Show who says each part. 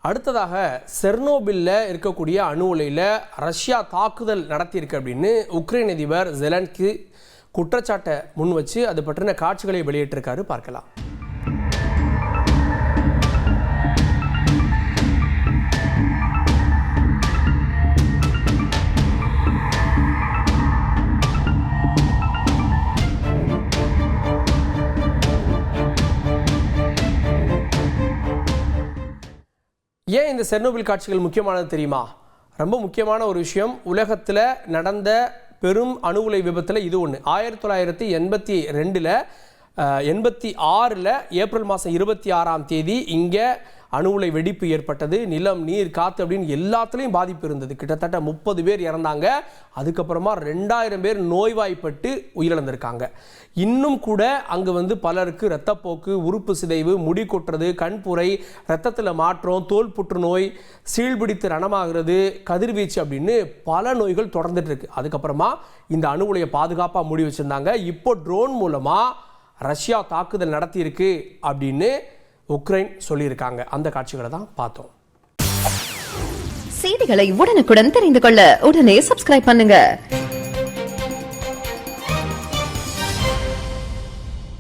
Speaker 1: அடுத்ததாக செர்னோபில்ல இருக்கக்கூடிய அணு உலையில் ரஷ்யா தாக்குதல் நடத்தியிருக்கு அப்படின்னு உக்ரைன் அதிபர் ஜெலன்ஸ்கி குற்றச்சாட்டை முன் வச்சு அது பற்றின காட்சிகளை வெளியிட்டிருக்காரு. பார்க்கலாம். ஏன் இந்த செர்னோபில் காட்சிகள் முக்கியமானது தெரியுமா? ரொம்ப முக்கியமான ஒரு விஷயம். உலகத்தில் நடந்த பெரும் அணு உலை விபத்தில் இது ஒன்று. 1982 86 ஏப்ரல் மாதம் 26 இங்கே அணு உலை வெடிப்பு ஏற்பட்டது. நிலம், நீர், காற்று அப்படின்னு எல்லாத்துலேயும் பாதிப்பு இருந்தது. கிட்டத்தட்ட 30 பேர் இறந்தாங்க. அதுக்கப்புறமா 2000 பேர் நோய்வாய்ப்பட்டு உயிரிழந்திருக்காங்க. இன்னும் கூட அங்கே பலருக்கு இரத்தப்போக்கு, உறுப்பு சிதைவு, முடி கொட்டுறது, கண்புரை, இரத்தத்தில் மாற்றம், தோல் புற்றுநோய், சீழ்பிடித்து ரணமாகிறது, கதிர்வீச்சு அப்படின்னு பல நோய்கள் தொடர்ந்துட்டு இருக்கு. அதுக்கப்புறமா இந்த அணு உலையை பாதுகாப்பாக மூடி வச்சுருந்தாங்க. இப்போ ட்ரோன் மூலமாக ரஷ்யா தாக்குதல் நடத்தியிருக்கு அப்படின்னு உக்ரைன் சொல்லியிருக்காங்க. அந்த காட்சிகளை தான் பார்த்தோம்.
Speaker 2: செய்திகளை உடனுக்குடன் தெரிந்து கொள்ள உடனே சப்ஸ்கிரைப் பண்ணுங்க.